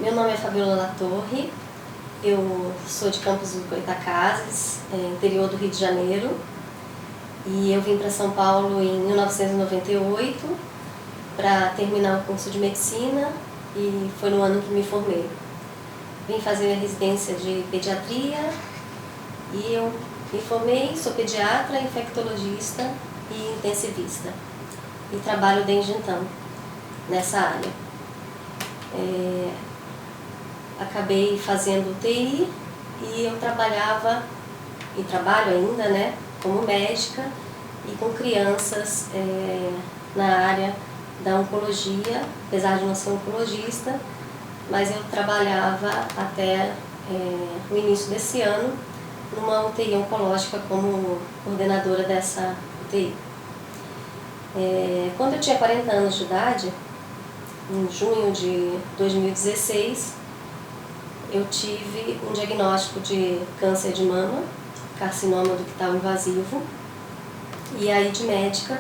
Meu nome é Fabiola Latorre, eu sou de Campos do Goytacazes, interior do Rio de Janeiro, e eu vim para São Paulo em 1998 para terminar o curso de medicina e foi no ano que me formei. Vim fazer a residência de pediatria e eu me formei, sou pediatra, infectologista e intensivista e trabalho desde então nessa área. Acabei fazendo UTI e eu trabalhava, e trabalho ainda, né, como médica e com crianças na área da oncologia, apesar de não ser oncologista, mas eu trabalhava até o início desse ano numa UTI oncológica como coordenadora dessa UTI. Quando eu tinha 40 anos de idade, em junho de 2016, eu tive um diagnóstico de câncer de mama, carcinoma do ductal invasivo, e aí de médica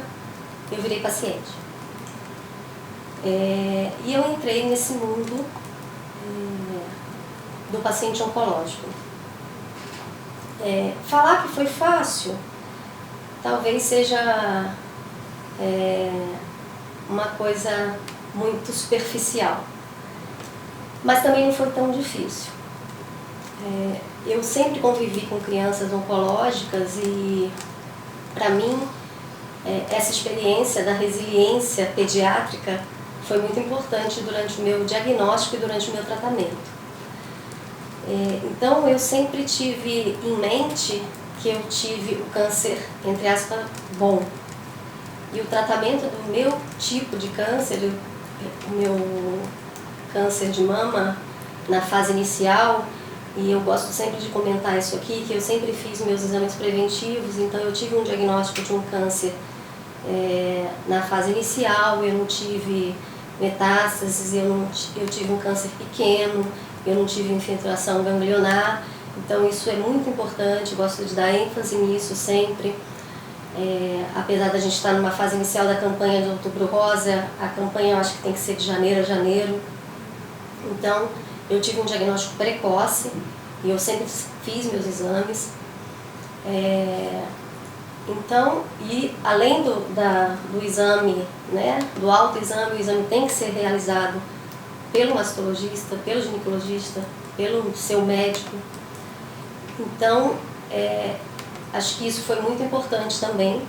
eu virei paciente. E eu entrei nesse mundo do paciente oncológico. Falar que foi fácil talvez seja uma coisa muito superficial, mas também não foi tão difícil. Eu sempre convivi com crianças oncológicas e, para mim, essa experiência da resiliência pediátrica foi muito importante durante o meu diagnóstico e durante o meu tratamento. Então, eu sempre tive em mente que eu tive o câncer, entre aspas, bom. E o tratamento do meu tipo de câncer, o meu câncer de mama, na fase inicial, e eu gosto sempre de comentar isso aqui, que eu sempre fiz meus exames preventivos, então eu tive um diagnóstico de um câncer na fase inicial, eu não tive metástases, eu tive um câncer pequeno, eu não tive infiltração ganglionar, então isso é muito importante, gosto de dar ênfase nisso sempre. Apesar da gente estar numa fase inicial da campanha de Outubro Rosa, a campanha eu acho que tem que ser de janeiro a janeiro. Então, eu tive um diagnóstico precoce e eu sempre fiz meus exames. Então, e além do exame, né, do autoexame, o exame tem que ser realizado pelo mastologista, pelo ginecologista, pelo seu médico. Então, acho que isso foi muito importante também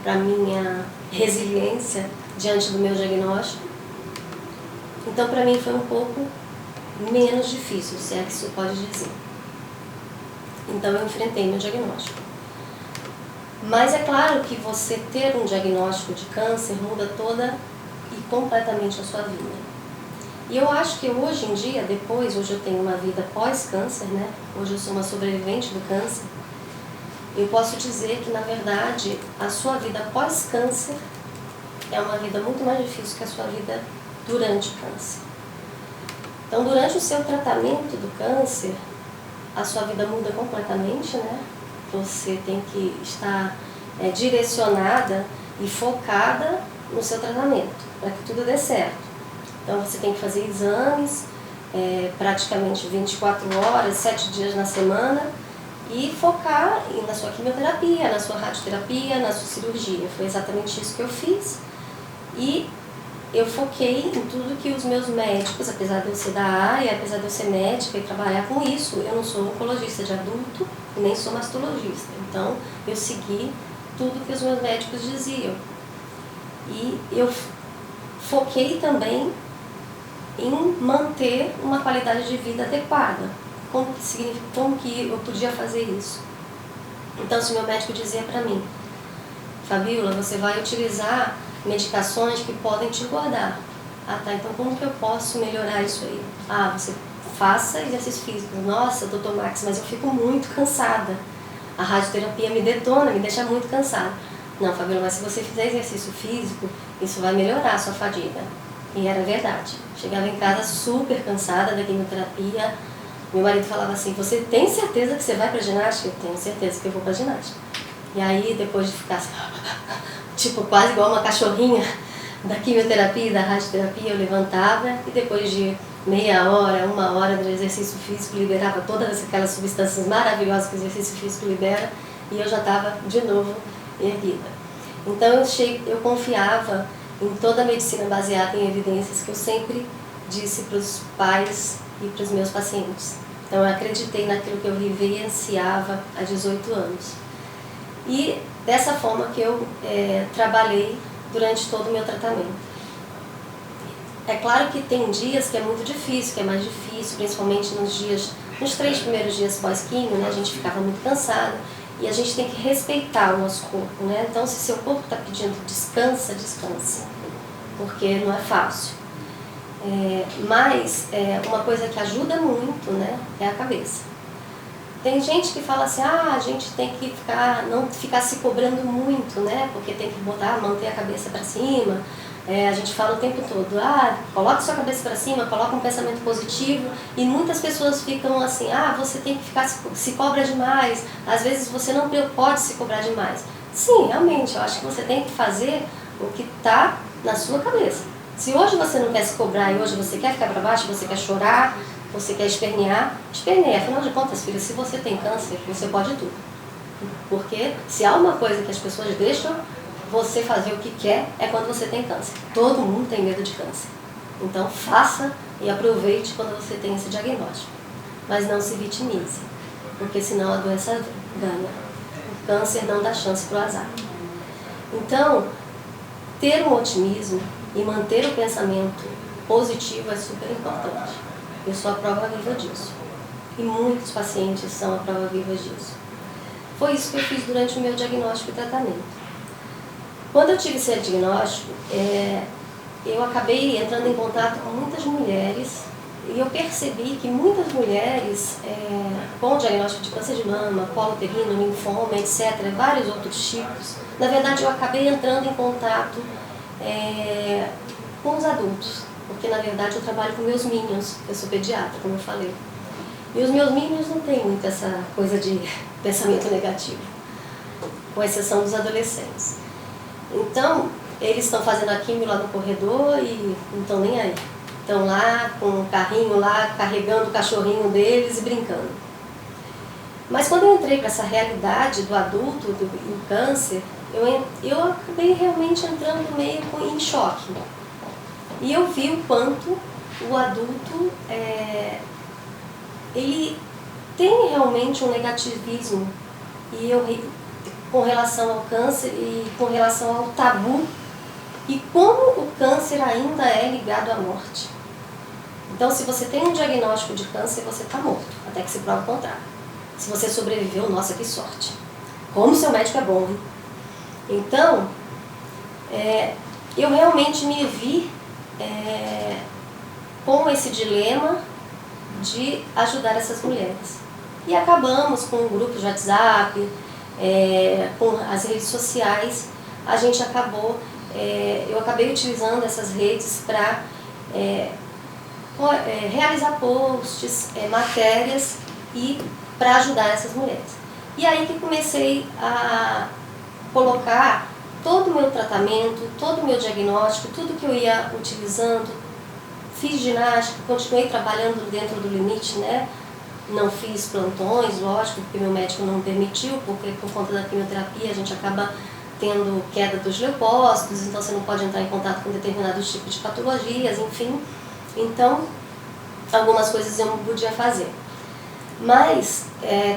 para a minha resiliência diante do meu diagnóstico. Então, para mim foi um pouco menos difícil, se é que isso pode dizer. Então, eu enfrentei meu diagnóstico. Mas é claro que você ter um diagnóstico de câncer muda toda e completamente a sua vida. E eu acho que hoje em dia, hoje eu tenho uma vida pós-câncer, né? Hoje eu sou uma sobrevivente do câncer. Eu posso dizer que, na verdade, a sua vida pós-câncer é uma vida muito mais difícil que a sua vida durante o câncer. Então, durante o seu tratamento do câncer, a sua vida muda completamente, né? Você tem que estar direcionada e focada no seu tratamento, para que tudo dê certo. Então, você tem que fazer exames, praticamente 24 horas, 7 dias na semana, e focar na sua quimioterapia, na sua radioterapia, na sua cirurgia. Foi exatamente isso que eu fiz. E eu foquei em tudo que os meus médicos, apesar de eu ser da área, apesar de eu ser médica e trabalhar com isso, eu não sou oncologista de adulto e nem sou mastologista. Então, eu segui tudo que os meus médicos diziam. E eu foquei também em manter uma qualidade de vida adequada. Como que eu podia fazer isso? Então, se o meu médico dizia para mim, Fabiola, você vai utilizar medicações que podem te engordar. Tá, então como que eu posso melhorar isso aí? Você faça exercício físico. Nossa, doutor Max, mas eu fico muito cansada. A radioterapia me detona, me deixa muito cansada. Não, Fabiola, mas se você fizer exercício físico, isso vai melhorar a sua fadiga. E era verdade. Chegava em casa super cansada da quimioterapia. Meu marido falava assim, você tem certeza que você vai pra ginástica? Eu tenho certeza que eu vou pra ginástica. E aí, depois de ficar assim, tipo, quase igual uma cachorrinha, da quimioterapia e da radioterapia, eu levantava e depois de meia hora, 1 hora do exercício físico, liberava todas aquelas substâncias maravilhosas que o exercício físico libera e eu já estava de novo erguida. Então eu confiava em toda a medicina baseada em evidências que eu sempre disse para os pais e para os meus pacientes. Então eu acreditei naquilo que eu vivenciava há 18 anos. E dessa forma que eu trabalhei durante todo o meu tratamento. É claro que tem dias que é muito difícil, que é mais difícil, principalmente nos 3 primeiros dias pós-quimio, né? A gente ficava muito cansada e a gente tem que respeitar o nosso corpo, né? Então, se seu corpo está pedindo descansa, descanse, porque não é fácil. Mas uma coisa que ajuda muito, né, é a cabeça. Tem gente que fala assim, a gente tem que não ficar se cobrando muito, né, porque tem que manter a cabeça para cima. A gente fala o tempo todo, coloque sua cabeça para cima, coloque um pensamento positivo, e muitas pessoas ficam assim, você tem que se cobra demais, às vezes você não pode se cobrar demais. Sim, realmente, eu acho que você tem que fazer o que está na sua cabeça. Se hoje você não quer se cobrar e hoje você quer ficar para baixo, você quer chorar, você quer espernear, esperneia. Afinal de contas, filha, se você tem câncer, você pode tudo. Porque se há uma coisa que as pessoas deixam você fazer o que quer, é quando você tem câncer. Todo mundo tem medo de câncer. Então faça e aproveite quando você tem esse diagnóstico. Mas não se vitimize, porque senão a doença ganha. O câncer não dá chance para o azar. Então, ter um otimismo e manter o pensamento positivo é super importante. Eu sou a prova viva disso. E muitos pacientes são a prova viva disso. Foi isso que eu fiz durante o meu diagnóstico e tratamento. Quando eu tive esse diagnóstico, eu acabei entrando em contato com muitas mulheres e eu percebi que muitas mulheres com o diagnóstico de câncer de mama, colo uterino, linfoma, etc., vários outros tipos, na verdade eu acabei entrando em contato com os adultos, porque na verdade eu trabalho com meus minions, eu sou pediatra, como eu falei. E os meus minions não têm muito essa coisa de pensamento negativo, com exceção dos adolescentes. Então, eles estão fazendo a quimio lá no corredor e não estão nem aí. Estão lá com o carrinho lá, carregando o cachorrinho deles e brincando. Mas quando eu entrei para essa realidade do adulto, do câncer, eu acabei realmente entrando meio em choque. E eu vi o quanto o adulto, ele tem realmente um negativismo com relação ao câncer e com relação ao tabu, e como o câncer ainda é ligado à morte. Então, se você tem um diagnóstico de câncer, você está morto, até que se prove o contrário. Se você sobreviveu, nossa, que sorte. Como seu médico é bom, hein? Então, eu realmente me vi com esse dilema de ajudar essas mulheres. E acabamos com um grupo de WhatsApp, com as redes sociais, eu acabei utilizando essas redes para realizar posts, matérias e para ajudar essas mulheres. E aí que comecei a colocar todo o meu tratamento, todo o meu diagnóstico, tudo que eu ia utilizando. Fiz ginástica, continuei trabalhando dentro do limite, né? Não fiz plantões, lógico, porque meu médico não permitiu, porque por conta da quimioterapia a gente acaba tendo queda dos leucócitos, então você não pode entrar em contato com determinados tipos de patologias, enfim. Então, algumas coisas eu não podia fazer. Mas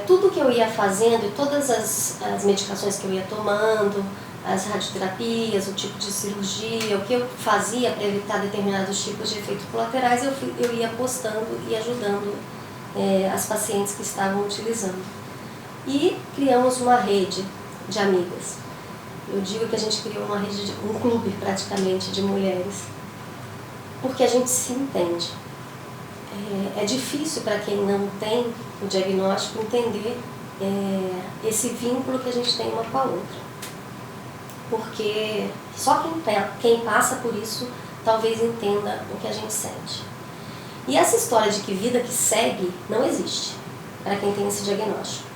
tudo que eu ia fazendo, todas as medicações que eu ia tomando, as radioterapias, o tipo de cirurgia, o que eu fazia para evitar determinados tipos de efeitos colaterais, eu ia postando e ajudando as pacientes que estavam utilizando. E criamos uma rede de amigas. Eu digo que a gente criou uma rede, um clube praticamente de mulheres, porque a gente se entende. É difícil para quem não tem o diagnóstico entender esse vínculo que a gente tem uma com a outra. Porque só quem passa por isso talvez entenda o que a gente sente. E essa história de que vida que segue não existe para quem tem esse diagnóstico.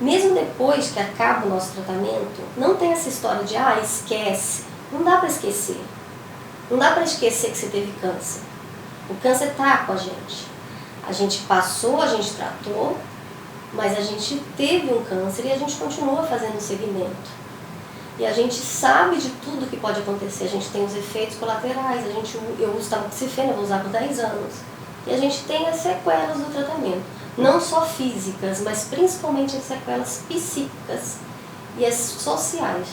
Mesmo depois que acaba o nosso tratamento, não tem essa história de esquece. Não dá para esquecer. Não dá para esquecer que você teve câncer. O câncer está com a gente. A gente passou, a gente tratou, mas a gente teve um câncer e a gente continua fazendo seguimento. E a gente sabe de tudo que pode acontecer. A gente tem os efeitos colaterais. Eu uso tamoxifeno, eu vou usar por 10 anos. E a gente tem as sequelas do tratamento. Não só físicas, mas principalmente as sequelas psíquicas e as sociais.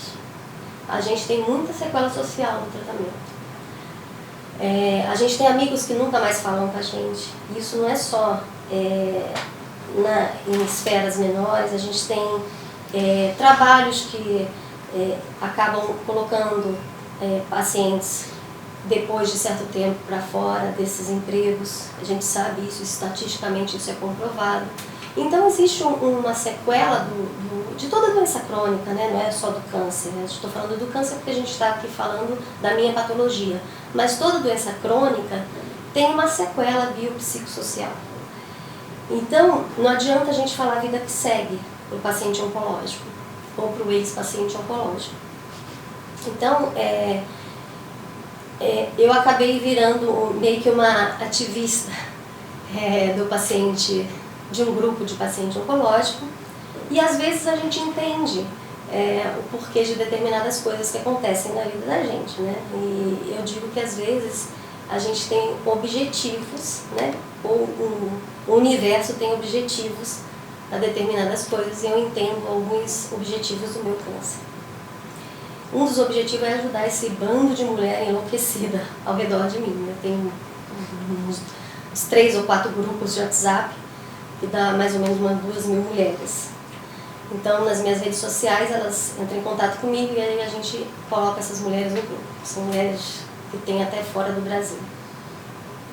A gente tem muita sequela social no tratamento. A gente tem amigos que nunca mais falam com a gente. Isso não é só em esferas menores. A gente tem trabalhos que acabam colocando pacientes depois de certo tempo para fora desses empregos. A gente sabe isso, estatisticamente isso é comprovado. Então existe uma sequela de toda doença crônica, né? Não é só do câncer, né? Estou falando do câncer porque a gente está aqui falando da minha patologia, mas toda doença crônica tem uma sequela biopsicossocial. Então não adianta a gente falar a vida que segue para o paciente oncológico ou para o ex-paciente oncológico. Então eu acabei virando meio que uma ativista do paciente, de um grupo de paciente oncológico, e às vezes a gente entende o porquê de determinadas coisas que acontecem na vida da gente, né? E eu digo que às vezes a gente tem objetivos, né? Ou o universo tem objetivos a determinadas coisas, e eu entendo alguns objetivos do meu câncer. Um dos objetivos é ajudar esse bando de mulher enlouquecida ao redor de mim. Eu tenho uns 3 ou 4 grupos de WhatsApp que dá mais ou menos umas 2.000 mulheres. Então, nas minhas redes sociais, elas entram em contato comigo e aí a gente coloca essas mulheres no grupo. São mulheres que tem até fora do Brasil.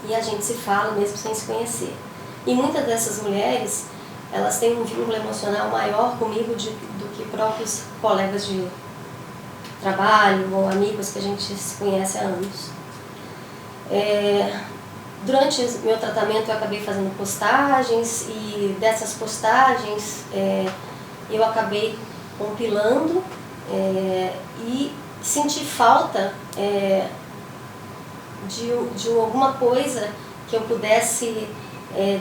E a gente se fala mesmo sem se conhecer. E muitas dessas mulheres, elas têm um vínculo emocional maior comigo do que próprios colegas de trabalho ou amigos que a gente se conhece há anos. Durante o meu tratamento eu acabei fazendo postagens, e dessas postagens eu acabei compilando e senti falta de alguma coisa que eu pudesse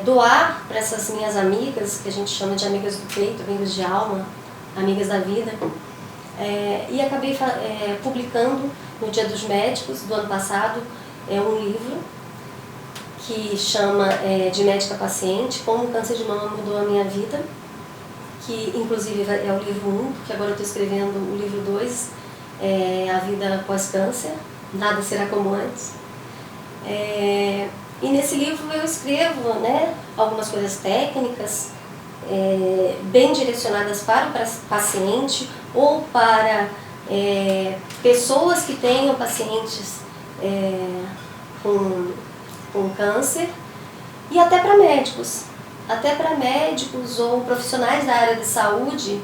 doar para essas minhas amigas, que a gente chama de amigas do peito, amigas de alma, amigas da vida. E acabei publicando no Dia dos Médicos do ano passado um livro que chama De Médica a Paciente, Como o Câncer de Mama Mudou a Minha Vida, que inclusive é o livro 1, porque agora eu estou escrevendo o livro 2, A Vida Pós-Câncer, Nada Será Como Antes. E nesse livro eu escrevo, né, algumas coisas técnicas, bem direcionadas para o paciente ou para pessoas que tenham pacientes com câncer, e até para médicos ou profissionais da área de saúde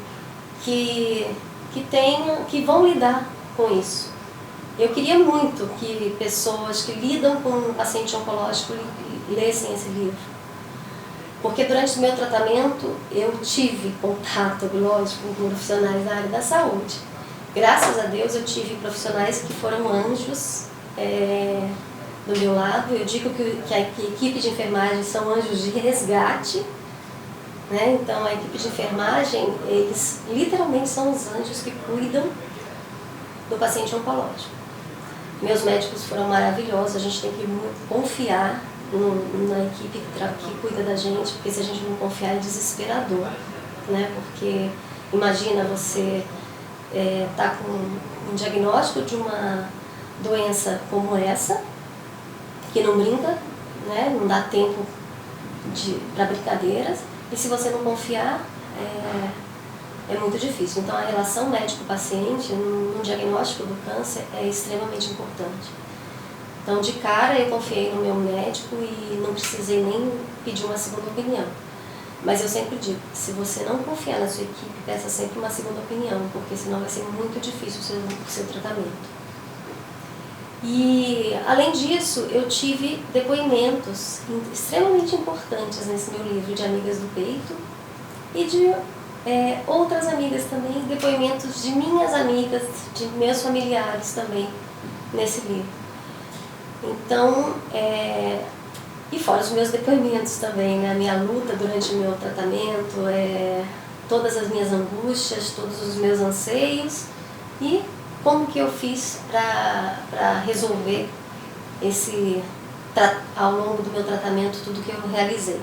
que vão lidar com isso. Eu queria muito que pessoas que lidam com um paciente oncológico lessem esse livro, porque durante o meu tratamento eu tive contato, lógico, com profissionais da área da saúde. Graças a Deus eu tive profissionais que foram anjos do meu lado. Eu digo que a equipe de enfermagem são anjos de resgate, né? Então a equipe de enfermagem, eles literalmente são os anjos que cuidam do paciente oncológico. Meus médicos foram maravilhosos, a gente tem que confiar na equipe que cuida da gente, porque se a gente não confiar é desesperador, né? Porque imagina você tá com um diagnóstico de uma doença como essa, que não brinca, né? Não dá tempo para brincadeiras, e se você não confiar, é muito difícil. Então a relação médico-paciente no diagnóstico do câncer é extremamente importante. Então de cara eu confiei no meu médico e não precisei nem pedir uma segunda opinião. Mas eu sempre digo, se você não confiar na sua equipe, peça sempre uma segunda opinião, porque senão vai ser muito difícil o seu tratamento. E além disso, eu tive depoimentos extremamente importantes nesse meu livro de Amigas do Peito e de outras amigas também, depoimentos de minhas amigas, de meus familiares também nesse livro. Então, e fora os meus depoimentos também, né? A minha luta durante o meu tratamento, todas as minhas angústias, todos os meus anseios e como que eu fiz para resolver ao longo do meu tratamento tudo que eu realizei.